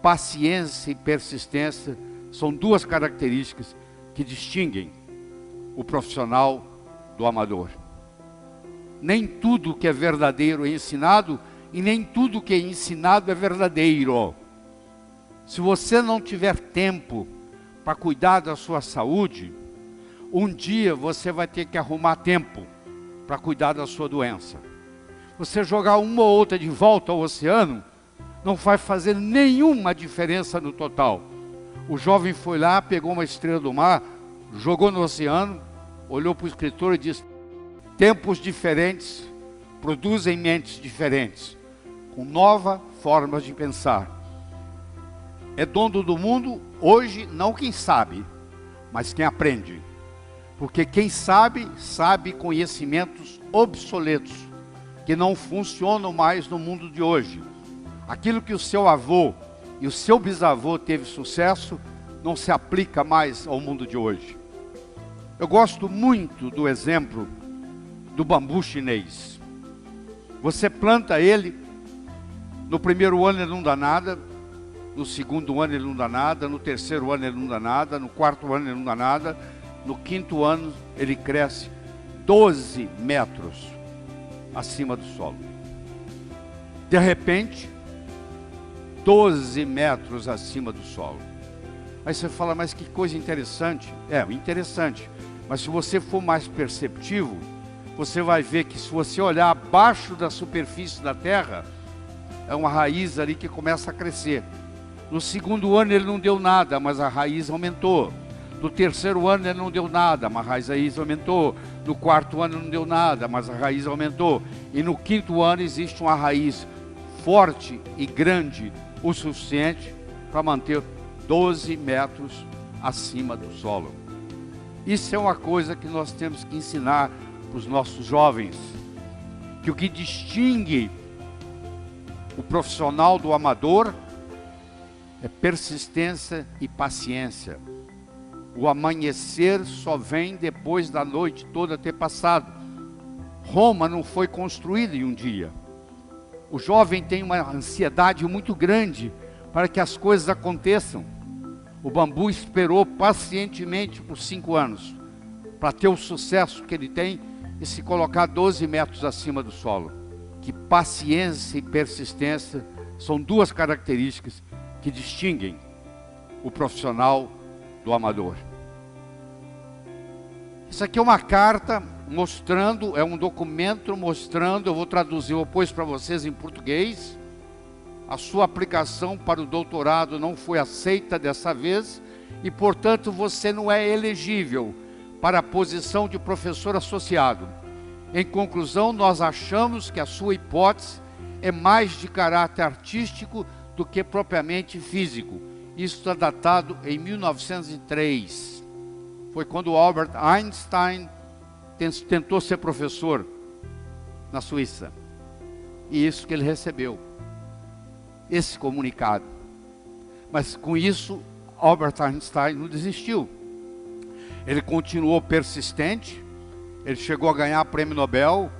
paciência e persistência são duas características que distinguem o profissional do amador. Nem tudo que é verdadeiro é ensinado e nem tudo que é ensinado é verdadeiro. Se você não tiver tempo para cuidar da sua saúde, um dia você vai ter que arrumar tempo para cuidar da sua doença. Você jogar uma ou outra de volta ao oceano não vai fazer nenhuma diferença no total. O jovem foi lá, pegou uma estrela do mar, jogou no oceano, olhou para o escritor e disse: tempos diferentes produzem mentes diferentes, com novas formas de pensar. É dono do mundo hoje não quem sabe, mas quem aprende. Porque quem sabe, sabe conhecimentos obsoletos, que não funcionam mais no mundo de hoje. Aquilo que o seu avô e o seu bisavô teve sucesso, não se aplica mais ao mundo de hoje. Eu gosto muito do exemplo do bambu chinês. Você planta ele, no primeiro ano ele não dá nada, no segundo ano ele não dá nada, no terceiro ano ele não dá nada, no quarto ano ele não dá nada, no quinto ano ele cresce 12 metros acima do solo. De repente, 12 metros acima do solo. Aí você fala, mas que coisa interessante. É, interessante. Mas se você for mais perceptivo, você vai ver que se você olhar abaixo da superfície da terra, é uma raiz ali que começa a crescer. No segundo ano ele não deu nada, mas a raiz aumentou. No terceiro ano ele não deu nada, mas a raiz aumentou. No quarto ano não deu nada, mas a raiz aumentou. E no quinto ano existe uma raiz forte e grande o suficiente para manter 12 metros acima do solo. Isso é uma coisa que nós temos que ensinar para os nossos jovens, que o que distingue o profissional do amador é persistência e paciência. O amanhecer só vem depois da noite toda ter passado. Roma não foi construída em um dia. O jovem tem uma ansiedade muito grande para que as coisas aconteçam. O bambu esperou pacientemente por 5 anos para ter o sucesso que ele tem e se colocar 12 metros acima do solo. Que paciência e persistência são duas características que distinguem o profissional do amador. Isso aqui é uma carta mostrando, é um documento mostrando, eu vou traduzir depois para vocês em português. A sua aplicação para o doutorado não foi aceita dessa vez e, portanto, você não é elegível para a posição de professor associado. Em conclusão, nós achamos que a sua hipótese é mais de caráter artístico do que propriamente físico. Isso está datado em 1903. Foi quando Albert Einstein tentou ser professor na Suíça. E isso que ele recebeu. Esse comunicado. Mas com isso, Albert Einstein não desistiu. Ele continuou persistente. Ele chegou a ganhar prêmio Nobel.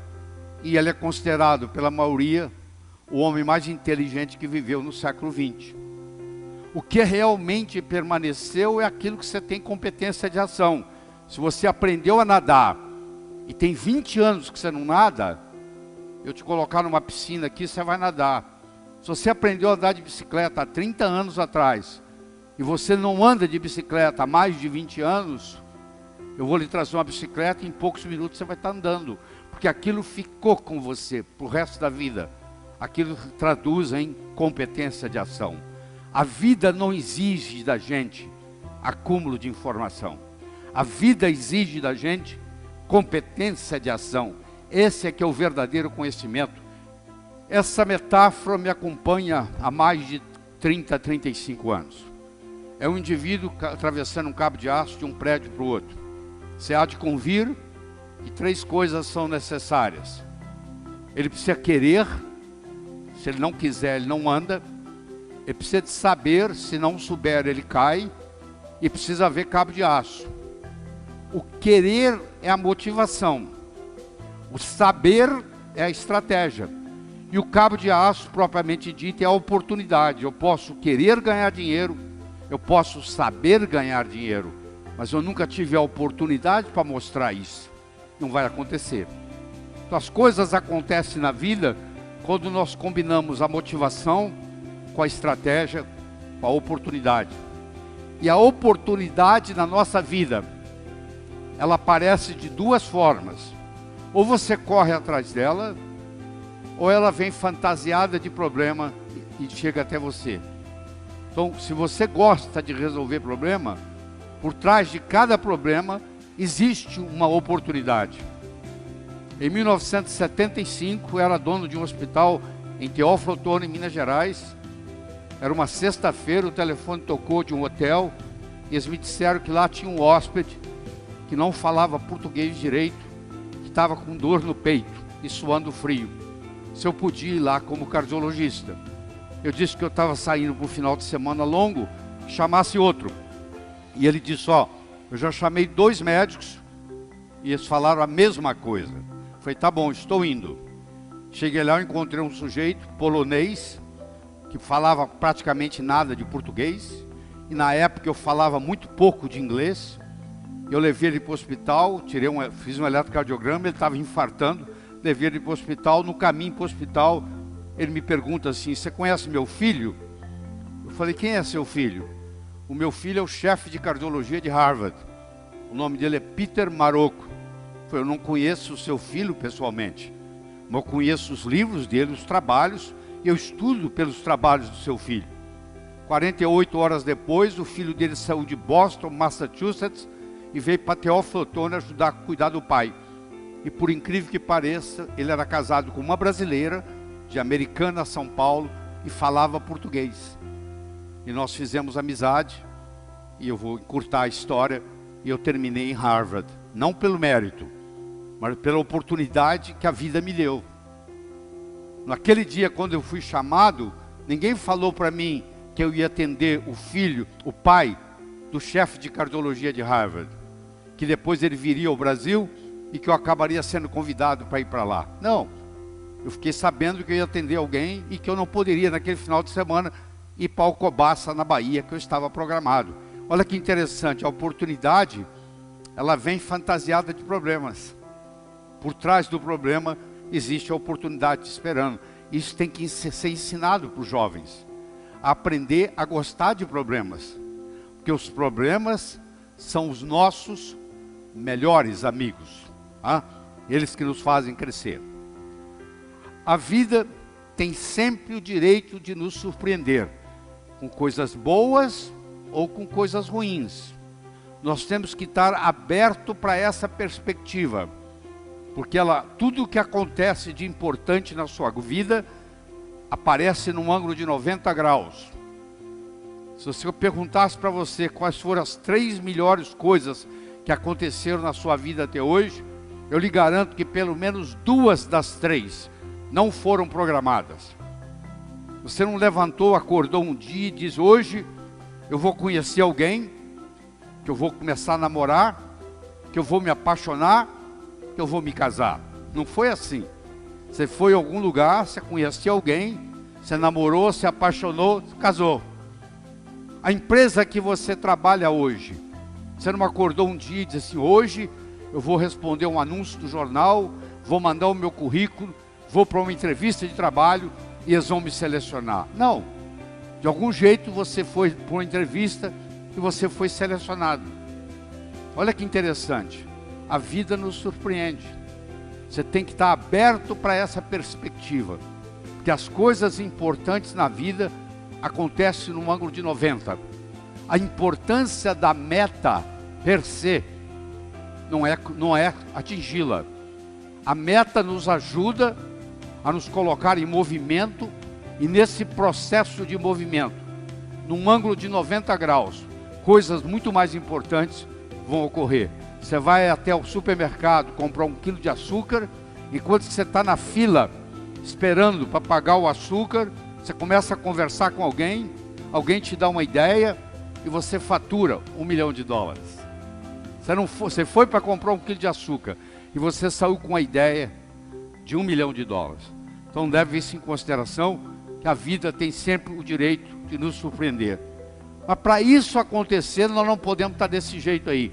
E ele é considerado pela maioria o homem mais inteligente que viveu no século XX. O que realmente permaneceu é aquilo que você tem competência de ação. Se você aprendeu a nadar e tem 20 anos que você não nada, eu te colocar numa piscina aqui, você vai nadar. Se você aprendeu a andar de bicicleta há 30 anos atrás e você não anda de bicicleta há mais de 20 anos, eu vou lhe trazer uma bicicleta e em poucos minutos você vai estar andando. Porque aquilo ficou com você para o resto da vida. Aquilo traduz em competência de ação. A vida não exige da gente acúmulo de informação. A vida exige da gente competência de ação. Esse é que é o verdadeiro conhecimento. Essa metáfora me acompanha há mais de 30, 35 anos. É um indivíduo atravessando um cabo de aço de um prédio para o outro. Você há de convir que 3 coisas são necessárias. Ele precisa querer, se ele não quiser, ele não anda. Ele precisa de saber, se não souber, ele cai. E precisa haver cabo de aço. O querer é a motivação. O saber é a estratégia. E o cabo de aço, propriamente dito, é a oportunidade. Eu posso querer ganhar dinheiro, eu posso saber ganhar dinheiro, mas eu nunca tive a oportunidade para mostrar isso. Não vai acontecer. Então, as coisas acontecem na vida quando nós combinamos a motivação com a estratégia, com a oportunidade. E a oportunidade na nossa vida, ela aparece de duas formas. Ou você corre atrás dela, ou ela vem fantasiada de problema e chega até você. Então, se você gosta de resolver problema, por trás de cada problema existe uma oportunidade. Em 1975, eu era dono de um hospital em Teófilo Otoni, em Minas Gerais. Era uma sexta-feira, o telefone tocou de um hotel e eles me disseram que lá tinha um hóspede que não falava português direito, que estava com dor no peito e suando frio. Se eu podia ir lá como cardiologista. Eu disse que eu estava saindo para um final de semana longo, que chamasse outro. E ele disse, ó, eu já chamei 2 médicos e eles falaram a mesma coisa. Eu falei, tá bom, estou indo. Cheguei lá, eu encontrei um sujeito polonês, que falava praticamente nada de português. E na época eu falava muito pouco de inglês. Eu levei ele para o hospital, fiz um eletrocardiograma, ele estava infartando. Levei ele para o hospital, no caminho para o hospital, ele me pergunta assim, você conhece meu filho? Eu falei, quem é seu filho? O meu filho é o chefe de cardiologia de Harvard. O nome dele é Peter Marocco. Eu falei, eu não conheço o seu filho pessoalmente, mas eu conheço os livros dele, os trabalhos, e eu estudo pelos trabalhos do seu filho. 48 horas depois, o filho dele saiu de Boston, Massachusetts, e veio para Teófilo Otoni ajudar a cuidar do pai. E por incrível que pareça, ele era casado com uma brasileira, de Americana, São Paulo, e falava português. E nós fizemos amizade, e eu vou encurtar a história, e eu terminei em Harvard. Não pelo mérito, mas pela oportunidade que a vida me deu. Naquele dia, quando eu fui chamado, ninguém falou para mim que eu ia atender o filho, o pai do chefe de cardiologia de Harvard, que depois ele viria ao Brasil e que eu acabaria sendo convidado para ir para lá. Não, eu fiquei sabendo que eu ia atender alguém e que eu não poderia naquele final de semana ir para Alcobaça, na Bahia, que eu estava programado. Olha que interessante, a oportunidade, ela vem fantasiada de problemas. Por trás do problema existe a oportunidade esperando. Isso tem que ser ensinado para os jovens, a aprender a gostar de problemas, porque os problemas são os nossos melhores amigos. Eles que nos fazem crescer. A vida tem sempre o direito de nos surpreender, com coisas boas ou com coisas ruins. Nós temos que estar aberto para essa perspectiva, porque tudo o que acontece de importante na sua vida aparece num ângulo de 90 graus. Se eu perguntasse para você quais foram as 3 melhores coisas que aconteceram na sua vida até hoje, eu lhe garanto que pelo menos 2 das 3 não foram programadas. Você não levantou, acordou um dia e diz, hoje eu vou conhecer alguém, que eu vou começar a namorar, que eu vou me apaixonar, que eu vou me casar. Não foi assim. Você foi em algum lugar, você conheceu alguém, você namorou, se apaixonou, casou. A empresa que você trabalha hoje, você não acordou um dia e disse assim, hoje eu vou responder um anúncio do jornal, vou mandar o meu currículo, vou para uma entrevista de trabalho e eles vão me selecionar. Não. De algum jeito você foi para uma entrevista e você foi selecionado. Olha que interessante. A vida nos surpreende. Você tem que estar aberto para essa perspectiva. Porque as coisas importantes na vida acontecem num ângulo de 90. A importância da meta per se não é atingi-la. A meta nos ajuda a nos colocar em movimento, e nesse processo de movimento, num ângulo de 90 graus, coisas muito mais importantes vão ocorrer. Você vai até o supermercado comprar 1 quilo de açúcar, enquanto você está na fila, esperando para pagar o açúcar, você começa a conversar com alguém, alguém te dá uma ideia, e você fatura $1 milhão. Você foi para comprar 1 quilo de açúcar, e você saiu com a ideia de $1 milhão. Então leve isso em consideração, que a vida tem sempre o direito de nos surpreender. Mas para isso acontecer, nós não podemos estar desse jeito aí.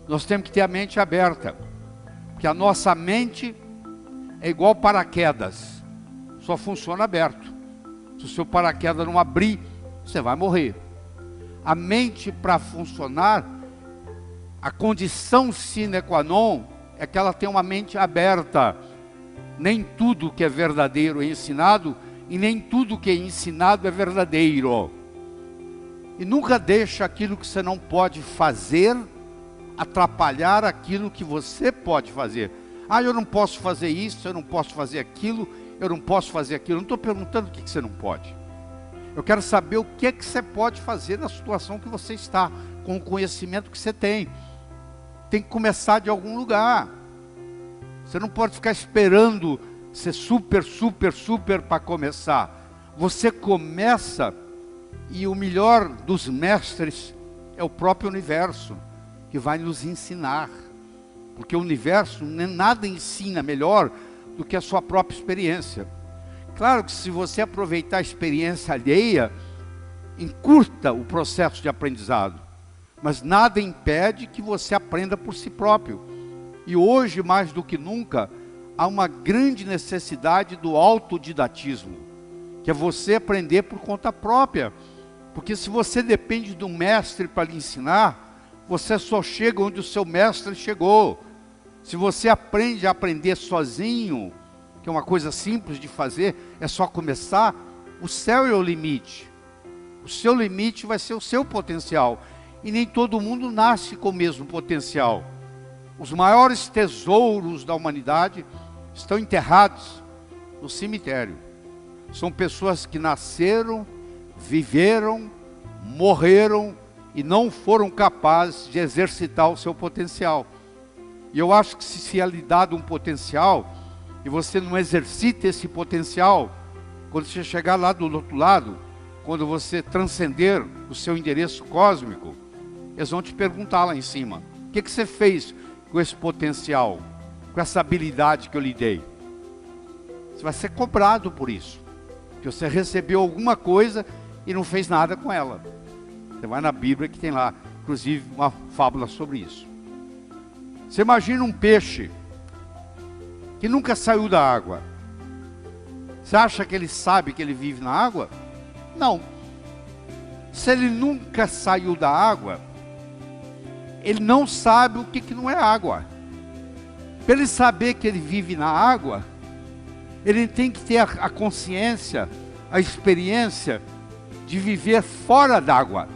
Nós temos que ter a mente aberta. Porque a nossa mente é igual paraquedas. Só funciona aberto. Se o seu paraquedas não abrir, você vai morrer. A mente, para funcionar, a condição sine qua non é que ela tenha uma mente aberta. Nem tudo que é verdadeiro é ensinado, e nem tudo que é ensinado é verdadeiro. E nunca deixe aquilo que você não pode fazer atrapalhar aquilo que você pode fazer. Ah, eu não posso fazer isso, eu não posso fazer aquilo, eu não posso fazer aquilo. Eu não estou perguntando o que você não pode. Eu quero saber o que é que você pode fazer na situação que você está, com o conhecimento que você tem. Tem que começar de algum lugar. Você não pode ficar esperando ser super para começar. Você começa, e o melhor dos mestres é o próprio universo, que vai nos ensinar. Porque o universo nada ensina melhor do que a sua própria experiência. Claro que se você aproveitar a experiência alheia, encurta o processo de aprendizado. Mas nada impede que você aprenda por si próprio. E hoje, mais do que nunca, há uma grande necessidade do autodidatismo, que é você aprender por conta própria. Porque se você depende de um mestre para lhe ensinar, você só chega onde o seu mestre chegou. Se você aprende a aprender sozinho, que é uma coisa simples de fazer, é só começar, o céu é o limite. O seu limite vai ser o seu potencial. E nem todo mundo nasce com o mesmo potencial. Os maiores tesouros da humanidade estão enterrados no cemitério. São pessoas que nasceram, viveram, morreram e não foram capazes de exercitar o seu potencial. E eu acho que se é lhe dado um potencial e você não exercita esse potencial, quando você chegar lá do outro lado, quando você transcender o seu endereço cósmico, eles vão te perguntar lá em cima: o que você fez com esse potencial, com essa habilidade que eu lhe dei? Você vai ser cobrado por isso, que você recebeu alguma coisa e não fez nada com ela. Você vai na Bíblia que tem lá, inclusive, uma fábula sobre isso. Você imagina um peixe que nunca saiu da água. Você acha que ele sabe que ele vive na água? Não. Se ele nunca saiu da água, ele não sabe o que não é água. Para ele saber que ele vive na água, ele tem que ter a consciência, a experiência de viver fora d'água.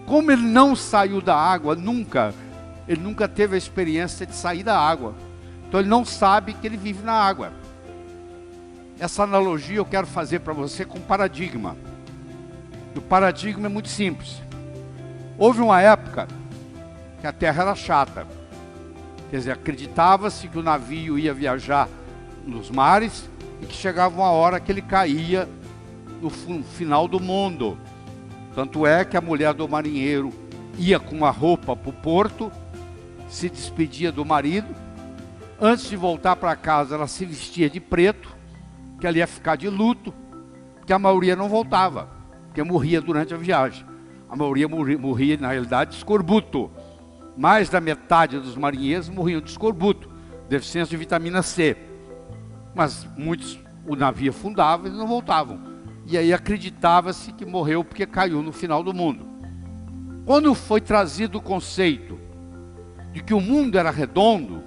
Como ele não saiu da água nunca, ele nunca teve a experiência de sair da água. Então ele não sabe que ele vive na água. Essa analogia eu quero fazer para você com paradigma. O paradigma é muito simples. Houve uma época que a terra era chata. Quer dizer, acreditava-se que o navio ia viajar nos mares e que chegava uma hora que ele caía no final do mundo. Tanto é que a mulher do marinheiro ia com uma roupa para o porto, se despedia do marido. Antes de voltar para casa, ela se vestia de preto, que ela ia ficar de luto, porque a maioria não voltava, porque morria durante a viagem. A maioria morria, na realidade, de escorbuto. Mais da metade dos marinheiros morriam de escorbuto, deficiência de vitamina C. Mas muitos, o navio afundava e não voltavam. E aí acreditava-se que morreu porque caiu no final do mundo. Quando foi trazido o conceito de que o mundo era redondo,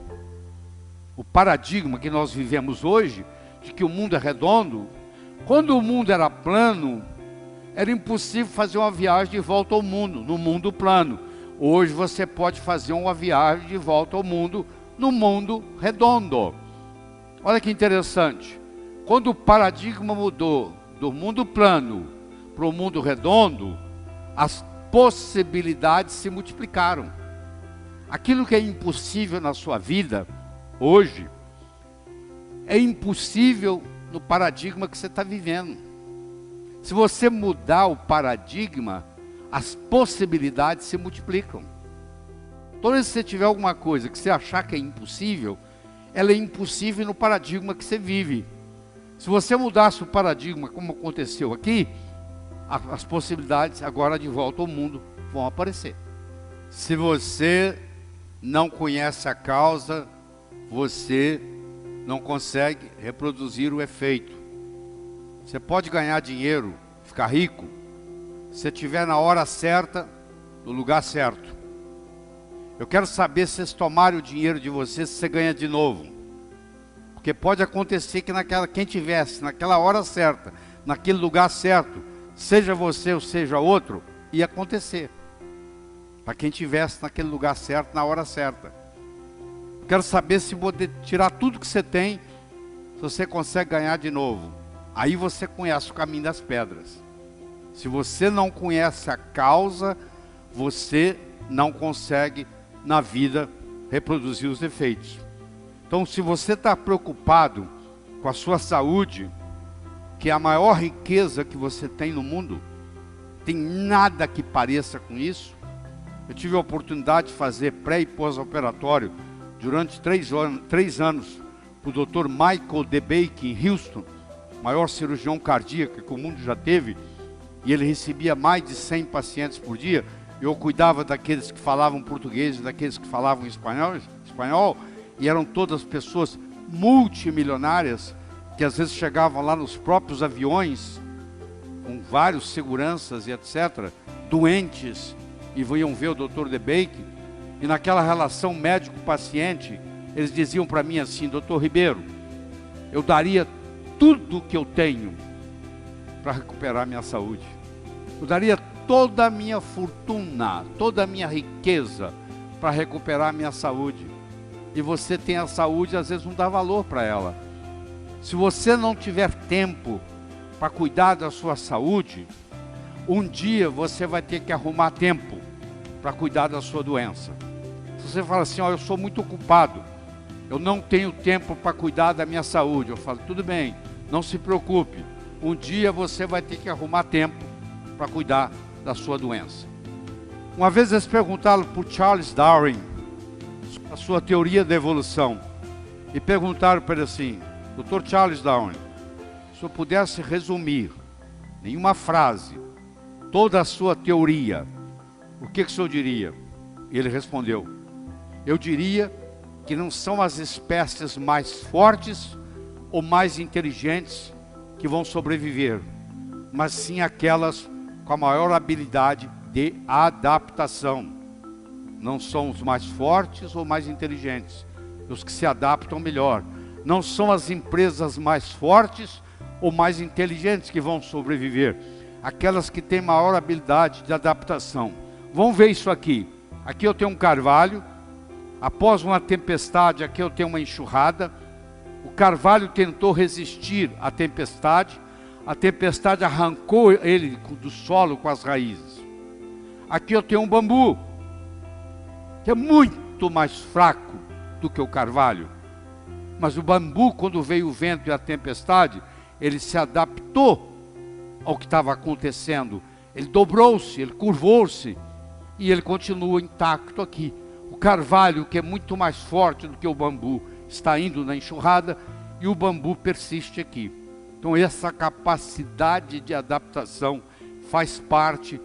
o paradigma que nós vivemos hoje, de que o mundo é redondo, quando o mundo era plano, era impossível fazer uma viagem de volta ao mundo, no mundo plano. Hoje você pode fazer uma viagem de volta ao mundo, no mundo redondo. Olha que interessante. Quando o paradigma mudou do mundo plano para o mundo redondo, as possibilidades se multiplicaram. Aquilo que é impossível na sua vida, hoje, é impossível no paradigma que você está vivendo. Se você mudar o paradigma, as possibilidades se multiplicam. Toda vez que você tiver alguma coisa que você achar que é impossível, ela é impossível no paradigma que você vive. Se você mudasse o paradigma, como aconteceu aqui, as possibilidades agora de volta ao mundo vão aparecer. Se você não conhece a causa, você não consegue reproduzir o efeito. Você pode ganhar dinheiro, ficar rico, se estiver na hora certa, no lugar certo. Eu quero saber se vocês tomarem o dinheiro de vocês, se você ganha de novo. Porque pode acontecer que quem tivesse naquela hora certa, naquele lugar certo, seja você ou seja outro, ia acontecer. Para quem tivesse naquele lugar certo, na hora certa. Eu quero saber se poder tirar tudo que você tem, se você consegue ganhar de novo. Aí você conhece o caminho das pedras. Se você não conhece a causa, você não consegue na vida reproduzir os efeitos. Então, se você está preocupado com a sua saúde, que é a maior riqueza que você tem no mundo, tem nada que pareça com isso. Eu tive a oportunidade de fazer pré e pós-operatório durante 3 anos para o Dr. Michael DeBake em Houston, maior cirurgião cardíaco que o mundo já teve, e ele recebia mais de 100 pacientes por dia. Eu cuidava daqueles que falavam português e daqueles que falavam espanhol, e eram todas pessoas multimilionárias, que às vezes chegavam lá nos próprios aviões, com vários seguranças e etc., doentes, e vinham ver o Dr. DeBake, e naquela relação médico-paciente, eles diziam para mim assim: Dr. Ribeiro, eu daria tudo que eu tenho para recuperar minha saúde. Eu daria toda a minha fortuna, toda a minha riqueza para recuperar minha saúde. E você tem a saúde, às vezes não dá valor para ela. Se você não tiver tempo para cuidar da sua saúde, um dia você vai ter que arrumar tempo para cuidar da sua doença. Se você fala assim: eu sou muito ocupado, eu não tenho tempo para cuidar da minha saúde. Eu falo: tudo bem, não se preocupe. Um dia você vai ter que arrumar tempo para cuidar da sua doença. Uma vez eles perguntaram para o Charles Darwin a sua teoria da evolução. E perguntaram para ele assim: Dr. Charles Darwin, se eu pudesse resumir em uma frase toda a sua teoria, o que o senhor diria? E ele respondeu: eu diria que não são as espécies mais fortes ou mais inteligentes que vão sobreviver, mas sim aquelas com a maior habilidade de adaptação. Não são os mais fortes ou mais inteligentes, os que se adaptam melhor. Não são as empresas mais fortes ou mais inteligentes que vão sobreviver, aquelas que têm maior habilidade de adaptação. Vamos ver isso aqui. Aqui eu tenho um carvalho, após uma tempestade, aqui eu tenho uma enxurrada. O carvalho tentou resistir à tempestade, a tempestade arrancou ele do solo com as raízes. Aqui eu tenho um bambu, que é muito mais fraco do que o carvalho. Mas o bambu, quando veio o vento e a tempestade, ele se adaptou ao que estava acontecendo. Ele dobrou-se, ele curvou-se, e ele continua intacto aqui. O carvalho, que é muito mais forte do que o bambu, está indo na enxurrada, e o bambu persiste aqui. Então essa capacidade de adaptação faz parte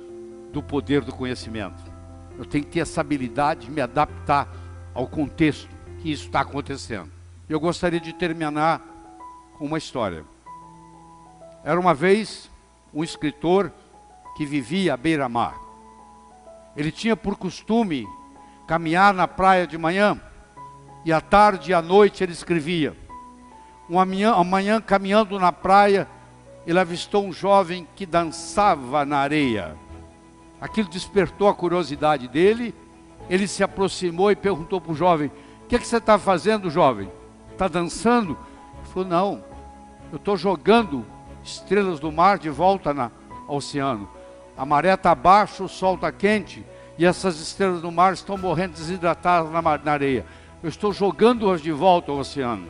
do poder do conhecimento. Eu tenho que ter essa habilidade de me adaptar ao contexto que isso está acontecendo. Eu gostaria de terminar com uma história. Era uma vez um escritor que vivia à beira-mar. Ele tinha por costume caminhar na praia de manhã, e à tarde e à noite ele escrevia. Uma manhã, caminhando na praia, ele avistou um jovem que dançava na areia. Aquilo despertou a curiosidade dele. Ele se aproximou e perguntou para o jovem: o que você está fazendo, jovem? Está dançando? Ele falou: não, eu estou jogando estrelas do mar de volta ao oceano. A maré está baixa, o sol está quente, e essas estrelas do mar estão morrendo desidratadas na areia. Eu estou jogando-as de volta ao oceano.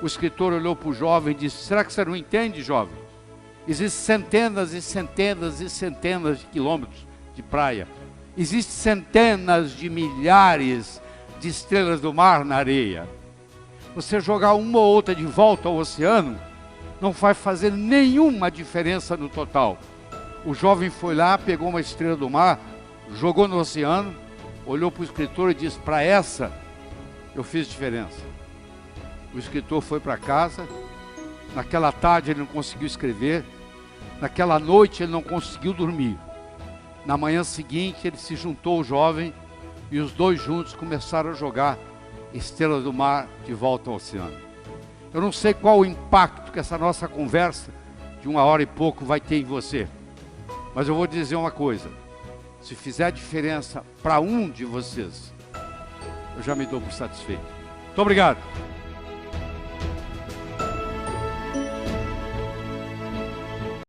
O escritor olhou para o jovem e disse: será que você não entende, jovem? Existem centenas e centenas e centenas de quilômetros de praia. Existem centenas de milhares de estrelas do mar na areia. Você jogar uma ou outra de volta ao oceano não vai fazer nenhuma diferença no total. O jovem foi lá, pegou uma estrela do mar, jogou no oceano, olhou para o escritor e disse: para essa eu fiz diferença. O escritor foi para casa. Naquela tarde ele não conseguiu escrever. Naquela noite ele não conseguiu dormir. Na manhã seguinte ele se juntou ao jovem e os dois juntos começaram a jogar estrelas do mar de volta ao oceano. Eu não sei qual o impacto que essa nossa conversa de 1 hora e pouco vai ter em você, mas eu vou dizer uma coisa: se fizer diferença para um de vocês, eu já me dou por satisfeito. Muito obrigado.